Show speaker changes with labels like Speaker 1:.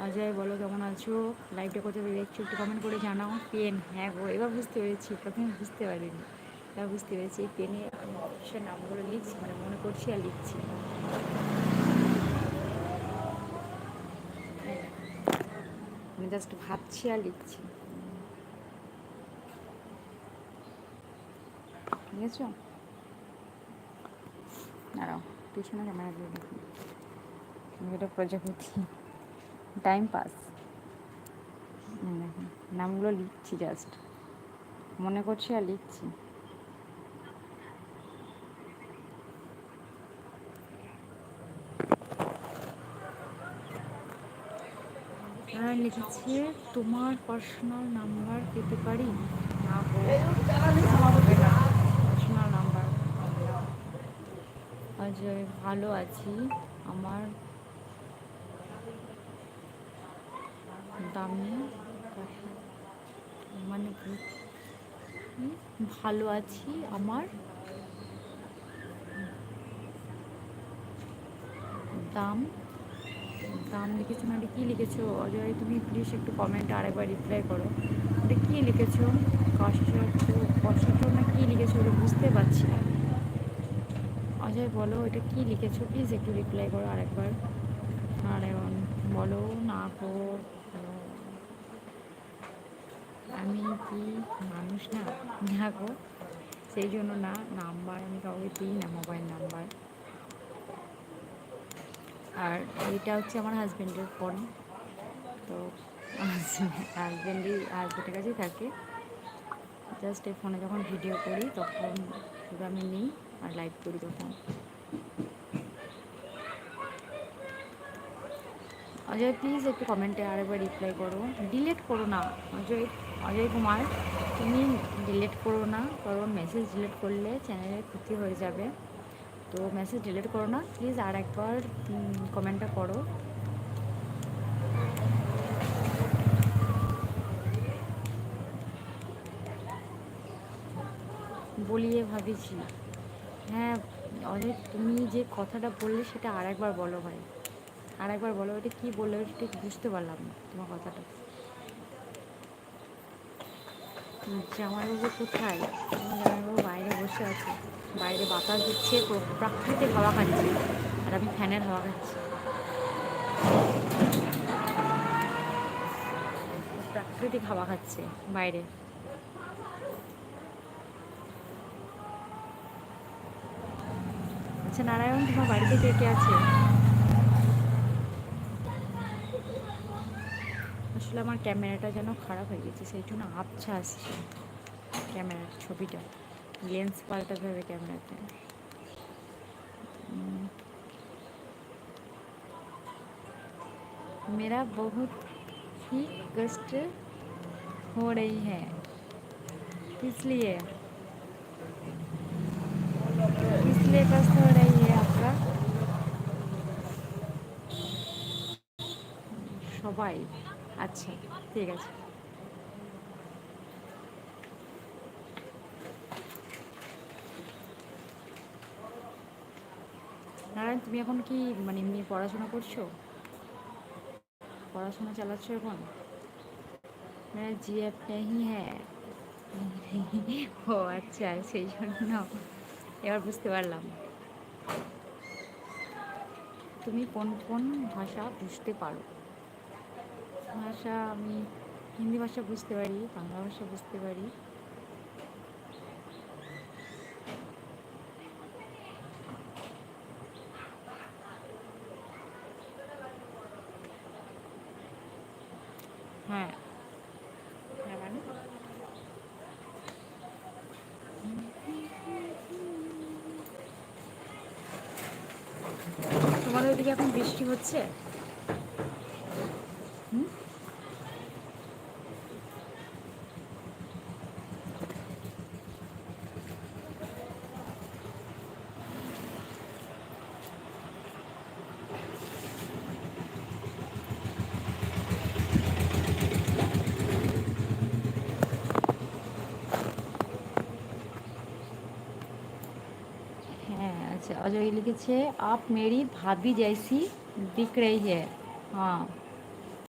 Speaker 1: অজয় বলো কেমন আছো? লাইভটা কোথায় দেখছো একটু কমেন্ট করে জানাও। পেন, হ্যাঁ গো এবার বুঝতে পেরেছি, প্রথমে বুঝতে পারিনি, এবার বুঝতে পেরেছি। এই পেনে সে নামগুলো লিখছি, মানে মনে করছি আর লিখছি। আমি জাস্ট ভাবছি আর লিখছি, ঠিক আছে? দাঁড়াও, পিছনে ক্যামেরা দিয়ে দেখুন, এটা প্রজাপতি, টাইম পাস। দেখুন নামগুলো লিখছি, জাস্ট মনে করছি আর লিখছি। আর লিখেছি, তোমার পার্সোনাল নাম্বার পেতে পারি? না গো, হবে না, পার্সোনাল নাম্বার। অজয় ভালো আছি, আমার দামি মানে কি, ভালো আছি আমার দাম, দাম লিখেছো না, এটা কী লিখেছো অজয়? তুমি প্লিজ একটু কমেন্টে আরেকবার রিপ্লাই করো, এটা কী লিখেছো? কষ্ট না কী লিখেছো ওটা বুঝতে পারছি না। অজয় বলো এটা কী লিখেছো, প্লিজ একটু রিপ্লাই করো আরেকবার। নারায়ণ বলো না গো, আমি কি মানুষ না? না গো, সেই জন্য না, নাম্বার আমি কাউকে দিই না, মোবাইল নাম্বার। আর এইটা হচ্ছে আমার হাজব্যান্ডের ফোন, তো হাজব্যান্ডের কাছেই থাকে। জাস্ট এই ফোনে যখন ভিডিও করি তখন শুধু আমি নিই, আর লাইভ করি তখন। অজয় প্লিজ একটু কমেন্টে আরেকবার রিপ্লাই করো, ডিলেট করো না। অজয়, অজয় কুমার, তুমি ডিলেট করো না, কারণ মেসেজ ডিলেট করলে চ্যানেলের ক্ষতি হয়ে যাবে। তো মেসেজ ডিলিট করো না প্লিজ, আর একবার কমেন্টটা করো। বলিয়ে ভাবিছি, হ্যাঁ অজয় তুমি যে কথাটা বললে সেটা আর একবার বলো ভাই, আর একবার বলো, এটা কী বললো এটা ঠিক বুঝতে পারলাম না তোমার কথাটা। জামাইবাবু কোথায়? আমার জামাইবাবু বাইরে বসে আছে, বাইরে বাতাস দিচ্ছে, প্রাকৃতিক হাওয়া খাচ্ছে, আর আমি ফ্যানের হাওয়া খাচ্ছি। প্রাকৃতিক হাওয়া খাচ্ছে বাইরে। আচ্ছা নারায়ণ, তোমার বাড়িতে কে কে আছে? আসলে আমার ক্যামেরাটা যেন খারাপ হয়ে গেছে, সেই জন্য আবছা আসছে ক্যামেরার ছবিটা, লেন্স পাল্টাতে হবে ক্যামেরাতে। मेरा बहुत ही कष्ट हो रही है, किस लिए, किस लिए कष्ट हो रही है आपका? সবাই, আচ্ছা ঠিক আছে। নারায়ণ তুমি এখন কি মানে এমনি পড়াশোনা করছো, পড়াশোনা চালাচ্ছো এখন? মেরা জিএফ নেই হ্যাঁ। ও আচ্ছা, সেই জন্য এবার বুঝতে পারলাম। তুমি কোন কোন ভাষা বুঝতে পারো? ভাষা আমি হিন্দি ভাষা বুঝতে পারি, বাংলা ভাষা বুঝতে পারি। হ্যাঁ, হ্যাঁ মানে তোমাদের ওদিকে এখন বৃষ্টি হচ্ছে? হুম? হ্যাঁ আচ্ছা, অজয় লিখেছে আপ মেরি ভাবি জैसी दिख रही है। हाँ